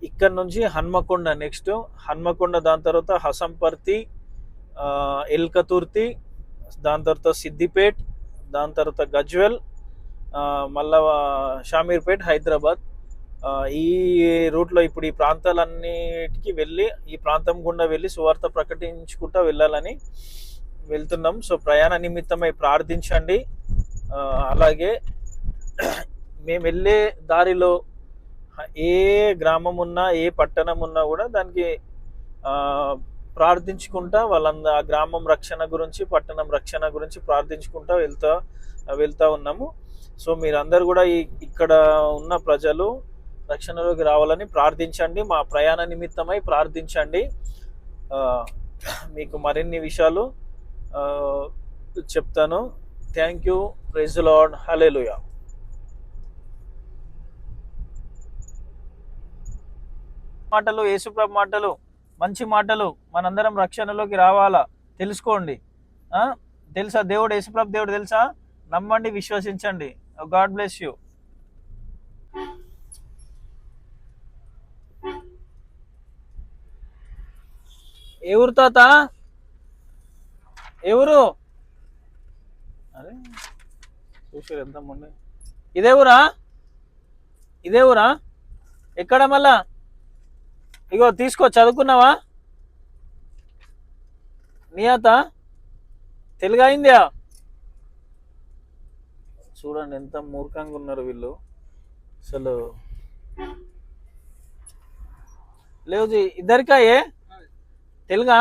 ఇక్కడ నుంచి హన్మకొండ, నెక్స్ట్ హన్మకొండ, దాని తర్వాత హసంపర్తి, ఎల్కతుర్తి, దాని తర్వాత సిద్దిపేట్, దాని తర్వాత గజ్వెల్, మళ్ళా షామీర్పేట్, హైదరాబాద్. ఈ రూట్లో ఇప్పుడు ఈ ప్రాంతాలన్నిటికీ వెళ్ళి, ఈ ప్రాంతం గుండా వెళ్ళి సువార్త ప్రకటించుకుంటూ వెళ్ళాలని వెళ్తున్నాం. సో ప్రయాణ నిమిత్తమై ప్రార్థించండి. అలాగే మేము వెళ్ళే దారిలో ఏ గ్రామం ఉన్నా, ఏ పట్టణం ఉన్నా కూడా దానికి ప్రార్థించుకుంటా ఆ గ్రామం రక్షణ గురించి, పట్టణం రక్షణ గురించి ప్రార్థించుకుంటా వెళ్తా ఉన్నాము. సో మీరందరూ కూడా ఇక్కడ ఉన్న ప్రజలు రక్షణలోకి రావాలని ప్రార్థించండి. మా ప్రయాణ నిమిత్తమై ప్రార్థించండి. మీకు మరిన్ని విషయాలు చెప్తాను. Thank you. Praise the Lord. Hallelujah. మాటలు, యేసుప్రభు మాటలు, మంచి మాటలు, మనందరం రక్షణలోకి రావాలా తెలుసుకోండి. తెలుసా దేవుడు, యేసుప్రభు దేవుడు తెలుసా? నమ్మండి, విశ్వసించండి. God bless you. ఏ ఊరు తాత? ఏ ఊరు? అరే చూసారు ఎంత మొండి. ఇదే ఊరా? ఇదే ఊరా? ఎక్కడ మళ్ళా? ఇగో తీసుకో, చదువుకున్నావా? నియాత తెలుగు అయిందా? చూడండి ఎంత మూర్ఖంగా ఉన్నారు వీళ్ళు అసలు. లేవు జీ ఇద్దరికా ఏ తెలుగా?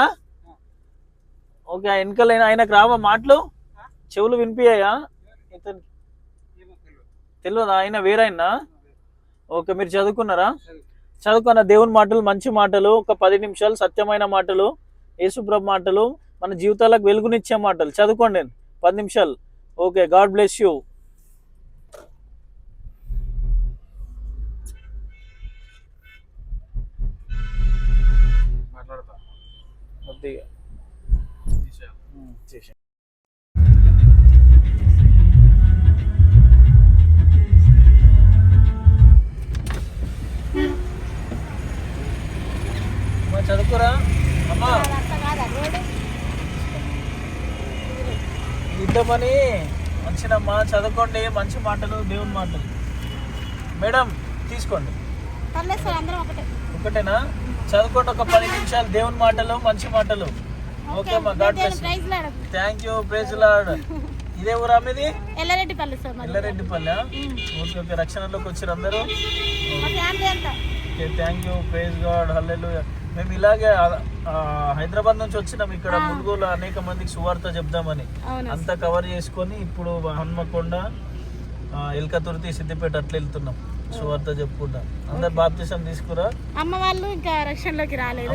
ఓకే వెనకాల ఆయనకు రావా మాటలు, చెవులు వినిపించాయా? ఇతను తెలియదా? ఆయన వేరైనా? ఓకే మీరు చదువుకున్నారా? చదువుకున్న దేవుని మాటలు, మంచి మాటలు, ఒక 10 నిమిషాలు సత్యమైన మాటలు, యేసుప్రభు మాటలు, మన జీవితాలకు వెలుగునిచ్చే మాటలు చదువుకోండి 10 నిమిషాలు. Okay God bless you. చదువుకోరా అమ్మా, ఇద్దామని మంచిదమ్మా, చదువుకోండి మంచి మాటలు, దేవుని మాటలు. మేడం తీసుకోండి, ఒకటేనా? చదువుకోండి ఒక 10 నిమిషాలు దేవుని మాటలు, మంచి మాటలు. ఓకే అమ్మా, God bless. Thank you, praise Lord. ఇదే ఊరా మీది? ఎల్లారెడ్డిపల్లి. ఓకే ఓకే, రక్షణలోకి వచ్చారు అందరూ. Okay thank you, praise God, hallelujah. మేము ఇలాగే హైదరాబాద్ నుంచి వచ్చినాం ఇక్కడ ములుగులో అనేక మందికి సువార్త చెప్దామని, అంతా కవర్ చేసుకొని ఇప్పుడు హన్మకొండ, ఎల్కతుర్తి, సిద్దిపేట అట్లా వెళ్తున్నాం సువార్త చెప్పుకుంటా. అందరు బాప్తిసం తీసుకురా. అమ్మ వాళ్ళు ఇంకా రక్షణలోకి రాలేదు,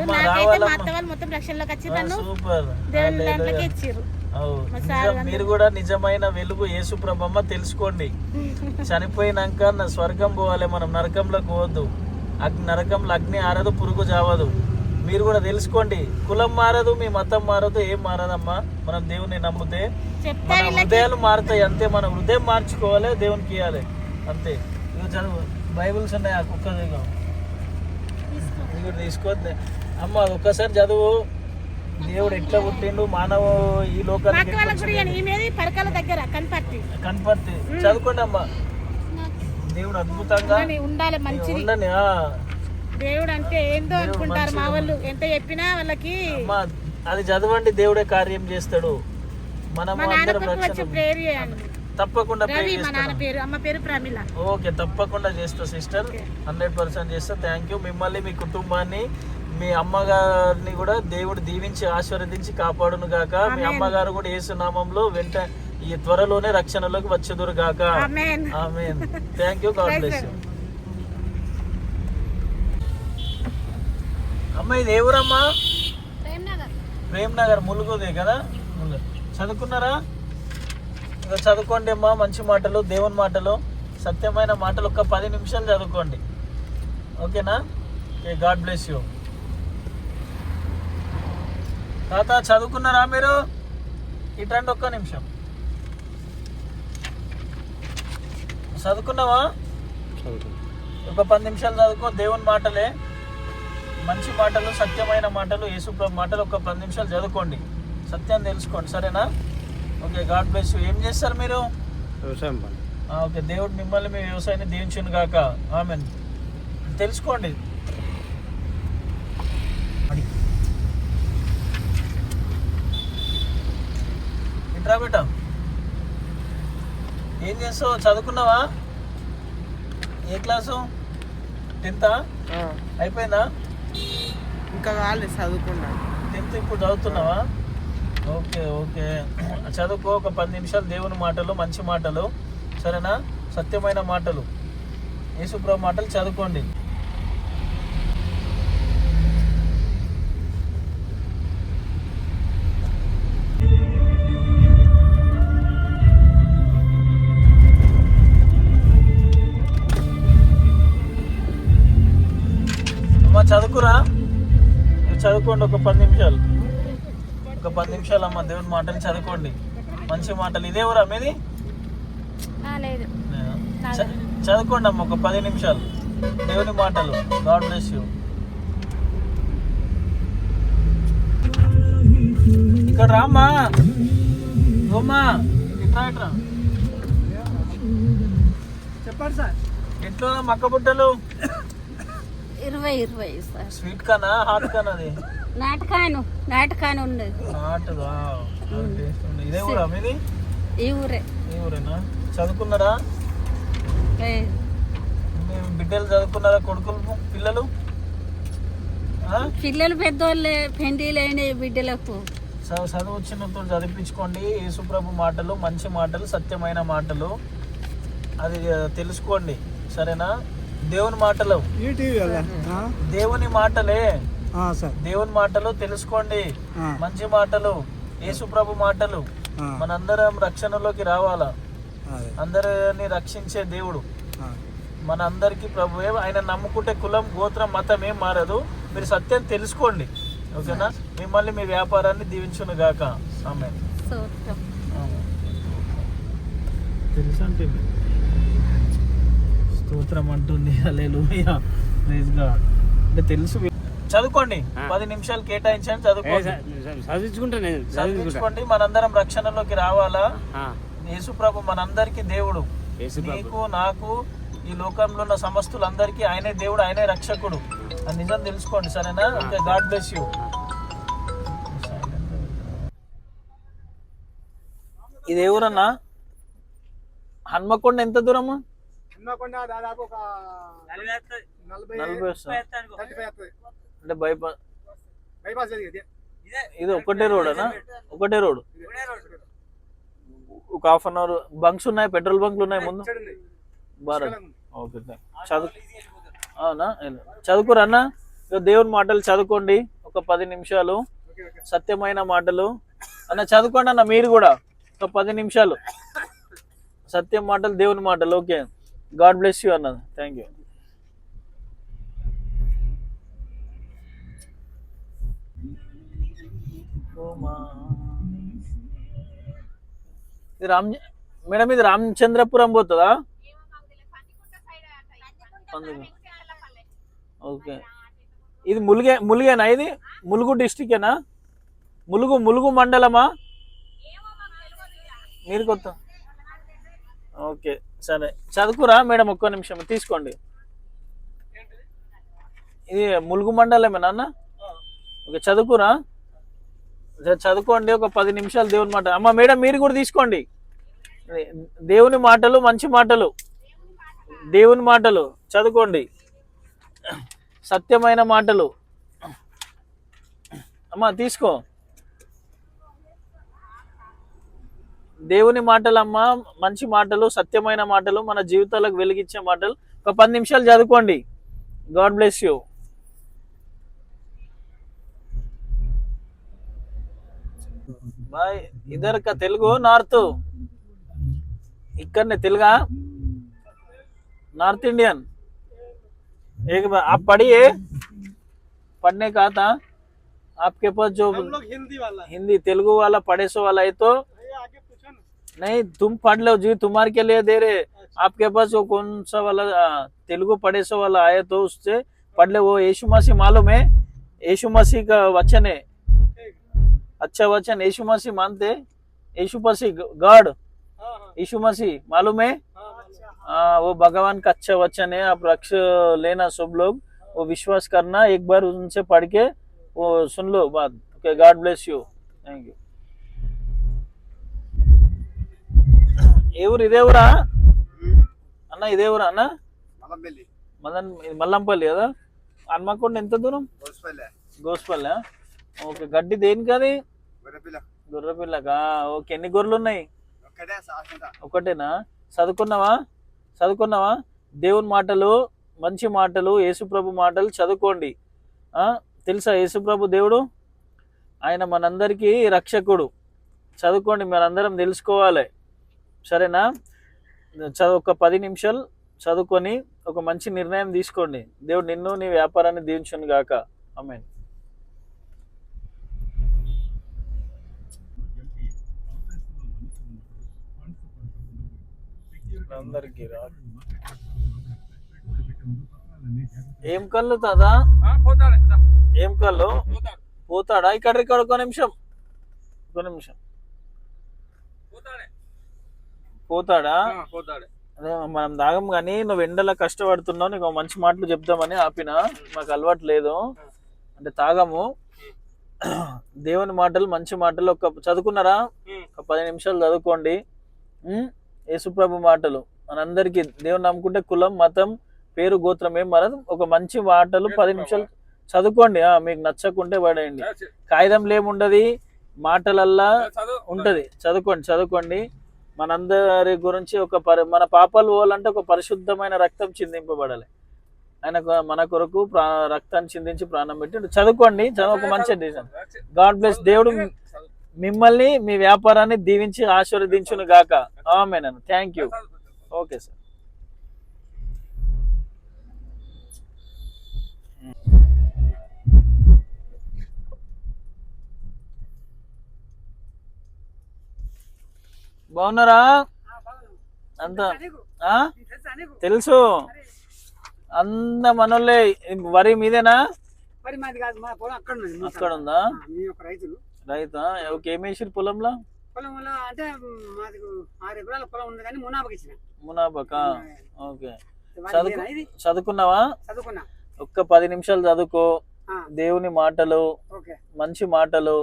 మొత్తం రక్షణలోకి వచ్చి సూపర్. మీరు కూడా నిజమైన వెలుగు యేసు ప్రభమ్మ తెలుసుకోండి. చనిపోయినాక స్వర్గం పోవాలి, మనం నరకంలోకి పోవద్దు. నరకంలో అగ్ని ఆరదు, పురుగు చావదు. మీరు కూడా తెలుసుకోండి, కులం మారదు, మీ మతం మారదు, ఏం మారదమ్మా. మనం దేవుని నమ్మితే మన హృదయాలు మారుతాయి అంతే. మన హృదయం మార్చుకోవాలి, దేవునికి ఇవ్వాలి అంతే. ఇక చదువు, బైబిల్స్ ఉన్నాయి ఆ కుక్క ఇది తీసుకోవద్దు అమ్మ, ఒక్కసారి చదువు. దేవుడు ఎట్లా పుట్టిండు, మానవ ఈ లోకానికి కనపర్తి చదువుకోండి అమ్మా. దేవుడు అద్భుతంగా ఉండని. దేవుడు అంటే ఏందో అనుకుంటారు మా వాళ్ళు, ఎంత చెప్పినా వాళ్ళకి. అది చదవండి, దేవుడే కార్యం చేస్తాడు. మనం తప్పకుండా ఓకే తప్పకుండా చేస్తా సిస్టర్, 100% చేస్తా. Thank you. మిమ్మల్ని, మీ కుటుంబాన్ని, మీ అమ్మగారిని కూడా దేవుడు దీవించి ఆశీర్వదించి కాపాడును గాక. మీ అమ్మగారు కూడా యేసు నామంలో ఈ త్వరలోనే రక్షణలోకి వచ్చేదురు గాక. Amen. Thank you, God bless you. అమ్మ ఇది ఏ ఊరమ్మా? ప్రేమ్ నగర్, ములుగుదే కదా. చదువుకున్నారా? ఇక చదువుకోండి అమ్మా, మంచి మాటలు, దేవుని మాటలు, సత్యమైన మాటలు ఒక 10 నిమిషాలు చదువుకోండి. ఓకేనా? Okay God bless you. తాత చదువుకున్నారా మీరు? ఇటండి ఒక్క నిమిషం. చదువుకున్నావా? ఒక 10 నిమిషాలు చదువుకో. దేవుని మాటలే, మంచి మాటలు, సత్యమైన మాటలు, యేసుప్రభు మాటలు ఒక 10 నిమిషాలు చదువుకోండి. సత్యాన్ని తెలుసుకోండి, సరేనా? Okay God bless you. ఏం చేస్తారు మీరు? వ్యవసాయం. ఓకే, దేవుడు మిమ్మల్ని, మీ వ్యవసాయాన్ని దీవించును గాక. ఆమేన్. తెలుసుకోండి. ఇంట్రా బేటా, ఏం చేస్తావు? చదువుకున్నావా? ఏ క్లాసు? 10th అయిపోయిందా? ఇంకా కాలేదు, చదువుకున్నా. 10th ఇప్పుడు చదువుతున్నావా? ఓకే ఓకే, చదువుకో. ఒక 10 నిమిషాలు దేవుని మాటలు, మంచి మాటలు, సరేనా? సత్యమైన మాటలు, యేసుప్రభు మాటలు చదువుకోండి. అమ్మా చదువుకురా, చదువుకోండి ఒక 10 నిమిషాలు. ఒక 10 నిమిషాలు అమ్మ, దేవుని మాటలు చదువుకోండి, మంచి మాటలు. ఇదే ఊరా మీది? చదువుకోండి అమ్మ ఒక 10 నిమిషాలు దేవుని మాటలు. God bless you. ఇక్కడ రామ్మా, ఓమ్మా ఇట్రా ఇట్రా. చెప్పండి సార్. ఎట్లా మక్క బుట్టలు? 20 సార్. స్వీట్ కానా, హాట్ కానా? అది నాటుకాను ఉండదు. నాటుగా. ఇదే ఊరా మీది? ఈ ఊరే. ఈ ఊరేనా? చదువుకున్నారా? మీ బిడ్డలు చదువుకున్నారా? కొడుకులు పిల్లలు పిల్లలు పెద్దోళ్ళే పెండిలైన బిడ్డలకు చదువు వచ్చినప్పుడు చదివించుకోండి. యేసుప్రభు మాటలు మంచి మాటలు, సత్యమైన మాటలు అది తెలుసుకోండి. సరేనా? దేవుని మాటలు, దేవుని మాటలే, దేవుని మాటలు తెలుసుకోండి. మంచి మాటలు, యేసుప్రభు మాటలు. మనందరం రక్షణలోకి రావాలా. అందరిని రక్షించే దేవుడు మన అందరికీ ప్రభువే. ఆయన నమ్ముకుంటే కులం, గోత్రం, మతం ఏం మారదు. మీరు సత్యం తెలుసుకోండి. ఓకేనా? మిమ్మల్ని మీ వ్యాపారాన్ని దీవించును గాక. ఆమేన్. తెలుసా అంటే స్తోత్రం అంటుంది. హల్లెలూయా, ప్రైజ్ గాడ్. అంటే తెలుసు. చదువుకోండి, 10 నిమిషాలు కేటాయించండి. చదువుకోండి. మనందరం రక్షణలోకి రావాలా. యేసుప్రభు మనందరికీ దేవుడు. నీకు, నాకు, ఈ లోకంలో ఉన్న సమస్తులందరికీ ఆయనే దేవుడు, ఆయనే రక్షకుడు. అది నిజం తెలుసుకోండి. సరేనా? Okay, God bless you. ఇది ఎవరన్నా? హన్మకొండ ఎంత దూరము? దాదాపు ఒక 40 అంటే బైపాస్. ఇది ఒకటే రోడ్ అనా? ఒకటే రోడ్. ఒక హాఫ్ అన్ అవర్. బంక్స్ ఉన్నాయి, పెట్రోల్ బంక్లు ఉన్నాయి ముందు. భారత్. ఓకే, చదువు. అవునా? చదువుకోరా అన్న? దేవుని మాటలు చదువుకోండి ఒక 10 నిమిషాలు. సత్యమైన మాటలు అన్న చదువుకోండి అన్న. మీరు కూడా ఒక 10 నిమిషాలు సత్యం మాటలు, దేవుని మాటలు. ఓకే, గాడ్ బ్లెస్ యూ అన్న. Thank you. ఇది మేడం, ఇది రామచంద్రపురం పోతుందా? ఓకే, ఇది ములుగేనా? ఇది ములుగు డిస్టికేనా? ములుగు మండలమా? మీరు కొత్త. ఓకే, సరే. చదువుకురా మేడం, ఒక్క నిమిషం తీసుకోండి. ఇది ములుగు మండలమేనా అన్న? ఓకే, చదువుకురా. చదువుకోండి ఒక 10 నిమిషాలు దేవుని మాట. అమ్మ మేడం, మీరు కూడా తీసుకోండి. దేవుని మాటలు, మంచి మాటలు, దేవుని మాటలు చదువుకోండి. సత్యమైన మాటలు. అమ్మ తీసుకో. దేవుని మాటలు అమ్మ, మంచి మాటలు, సత్యమైన మాటలు, మన జీవితాలకు వెలిగించే మాటలు. ఒక 10 నిమిషాలు చదువుకోండి. God bless you. బాయ్. इधर का तेलुगु नॉर्थ इकड़ने तेलुगा नॉर्थ इंडियन. एक बार आप पढ़िए. पढ़ने का था आपके पास जो हिंदी तेलुगु वाला पढ़े सो वाला है तो नहीं, तुम पढ़ लो जी, तुम्हारे के लिए दे रहे. आपके पास वो कौन सा वाला तेलुगु पढ़े सो वाला आए तो उससे पढ़ ले. वो यीशु मसीह मालूम है? यीशु मसीह का वचन है, अच्छा वचन. यीशु मसीह मानते? यीशु मसीह गॉड, यीशु मसीह मालूम है? वो भगवान का अच्छा वचन है. आप रक्ष लेना सब लोग, वो विश्वास करना. एक बार उनसे पढ़ के वो सुन लो बात. Okay, God bless you. Thank you. ఎవరు ఇదేవరా అన్న? ఇదేవరా అన్న? మల్లంపల్లి కదా? హన్మకొండ ఎంత దూరం? గోస్పల్లె. ఓకే, గడ్డి దేనికి అది? గొర్రెపిల్లకా? ఓకే, ఎన్ని గొర్రెలు ఉన్నాయి? ఒకటేనా? చదువుకున్నావా? దేవుని మాటలు, మంచి మాటలు, యేసుప్రభు మాటలు చదువుకోండి. తెలుసా యేసుప్రభు దేవుడు? ఆయన మనందరికీ రక్షకుడు. చదువుకోండి, మనందరం తెలుసుకోవాలి. సరేనా? ఒక 10 నిమిషాలు చదువుకొని ఒక మంచి నిర్ణయం తీసుకోండి. దేవుడు నిన్ను, నీ వ్యాపారాన్ని దీవించును గాక. ఆమేన్. అందరికీ ఏం కళ్ళు తాదా? ఏం కళ్ళు? పోతాడా? ఇక్కడ ఒక నిమిషం. పోతాడా? అదే మనం తాగం కానీ నువ్వు ఎండలో కష్టపడుతున్నావు, నీకు మంచి మాటలు చెప్దామని ఆపిన. మాకు అలవాటు లేదు అంటే తాగము. దేవుని మాటలు, మంచి మాటలు. చదువుకున్నారా? ఒక 10 నిమిషాలు చదువుకోండి. యేసుప్రభు మాటలు మనందరికీ దేవుని నమ్ముకుంటే కులం మతం పేరు గోత్రం ఏం మారదు. ఒక మంచి మాటలు 10 నిమిషాలు చదువుకోండి. మీకు నచ్చకుంటే పడేయండి. కాగితం లేముండదు, మాటలల్లా ఉంటది. చదువుకోండి. మనందరి గురించి మన పాపాలు పోవాలంటే ఒక పరిశుద్ధమైన రక్తం చిందింపబడాలి. ఆయన మన కొరకు రక్తాన్ని చిందించి ప్రాణం పెట్టి చదువుకోండి. ఒక మంచి డిసిజన్. God bless. దేవుడు మిమ్మల్ని మీ వ్యాపారాన్ని దీవించి ఆశీర్వదించును గాక. Amen. Thank you. Okay sir. బాగున్నారా? అంత తెలుసు. అంత మనోళ్ళే. వరి మీదేనా? అక్కడ ఉందా? రైతా? ఓకే. ఏం వేసారు పొలంలో? అంటే మాది 6 ఎకరాల పొలం ఉంది కానీ మునాబకా? ఓకే. చదువుకున్నావా? చదువుకున్నా. ఒక్క 10 నిమిషాలు చదువుకో. దేవుని మాటలు, మంచి మాటలు,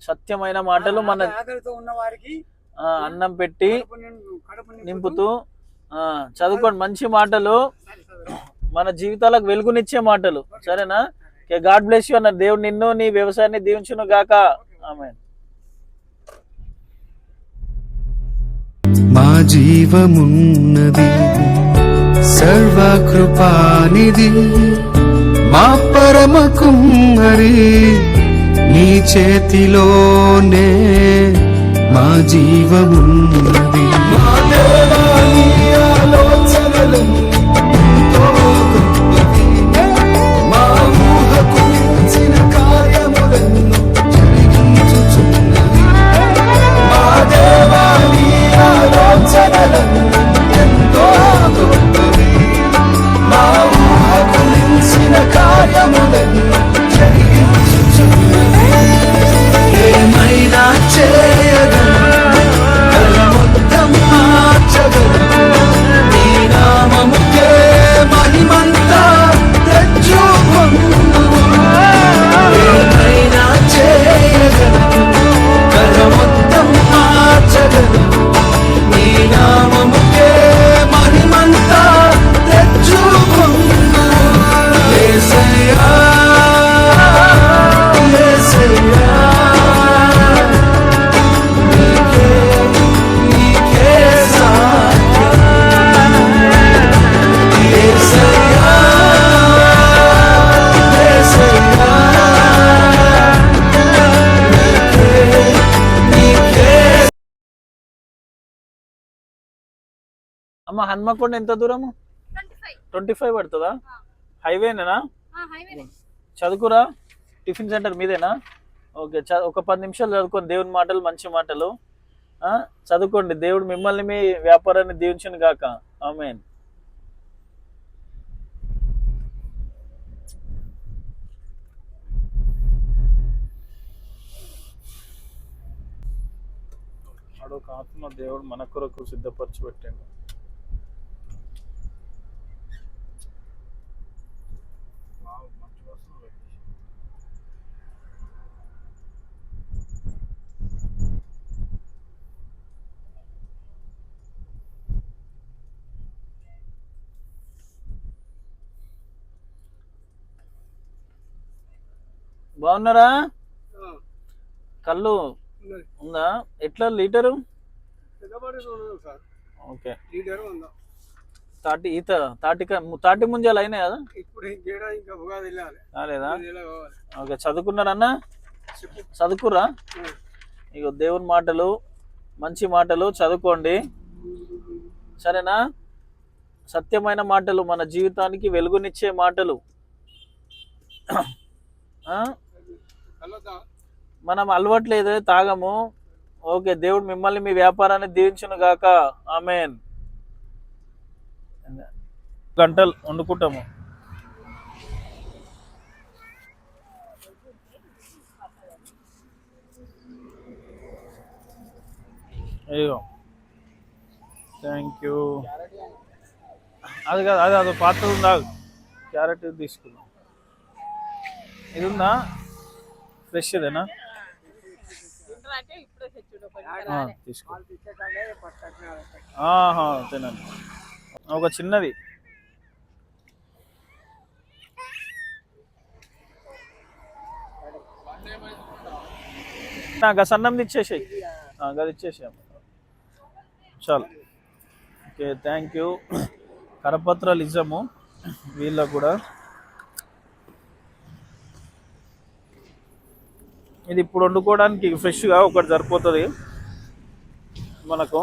సత్యమైన మాటలు మన ఉన్న వారికి అన్నం పెట్టి నింపుతూ చదువుకోండి. మంచి మాటలు మన జీవితాలకు వెలుగునిచ్చే మాటలు. సరేనా? గాడ్ బ్లెస్ యూ అన్న. దేవుడు నిన్ను నీ వ్యవసాయాన్ని దీవించును గాక. ఆమేన్. మా జీవమున్నది సర్వకృపానిధి మా పరమ కుమ్మరి నీ చేతిలోనే మా జీవమున్నది. మా దేవా నీ ఆలోచనలు ఎంతో గొప్పవి. మా ఊహకు మించిన కార్యములను జరిగించుచున్నవి. మా దేవా నీ ఆలోచనలు ఎంతో గొప్పవి. మా ఊహకు మించిన కార్యములను జరిగించుచున్నవి. ఏమైనా చేయగలను, కల మొత్తం మార్చగలను. నీ నామముకే మహిమంతా తెచ్చుకొందుము. ఏమైనా చేయగలను, కల మొత్తం మార్చగలను. నీ నామముకే మహిమంతా తెచ్చుకొందుము. యేసయ్యా యేసయ్యా అమ్మ హన్మకొండ ఎంత దూరము? 25 పడుతుందా? హైవేనా? చదువుకురా. టిఫిన్ సెంటర్ మీదేనా? ఓకే. ఒక 10 నిమిషాలు చదువుకోండి. దేవుని మాటలు, మంచి మాటలు చదువుకోండి. దేవుడు మిమ్మల్ని మీ వ్యాపారాన్ని దీవించును గాక. ఆమేన్. అడొక ఆత్మ దేవుడు మన కొరకు సిద్ధపరచి పెట్టండి. బాగున్నారా? కళ్ళు ఉందా? ఎట్లా లీటరు? ఓకే. తాటి ముంజాలు అయినాయి కదా? రాలేదా? ఓకే. చదువుకున్నారన్నా? చదువుకురా. ఇక దేవుని మాటలు, మంచి మాటలు చదువుకోండి. సరేనా? సత్యమైన మాటలు, మన జీవితానికి వెలుగునిచ్చే మాటలు. మనం అలవాట్లేదు, తాగము. ఓకే. దేవుడు మిమ్మల్ని మీ వ్యాపారాన్ని దీవించును గాక. ఆమేన్. గంటలు వండుకుంటాము. అయ్యో థ్యాంక్ యూ. అది కాదు, అది పాత్ర ఉందా? క్యారెట్ తీసుకున్నాం. ఇది ఉందా? ఫ్రెష్ ఇదేనా? తీసుకో. ఆహా, తినండి. ఒక చిన్నది నాకు సన్నం ఇచ్చేసాయి, అది ఇచ్చేసాం చాలు. Okay, thank you. కరపత్రాలు ఇచ్చాము వీళ్ళకు కూడా. ఇది ఇప్పుడు వండుకోవడానికి ఫ్రెష్గా ఒకటి సరిపోతుంది మనకు.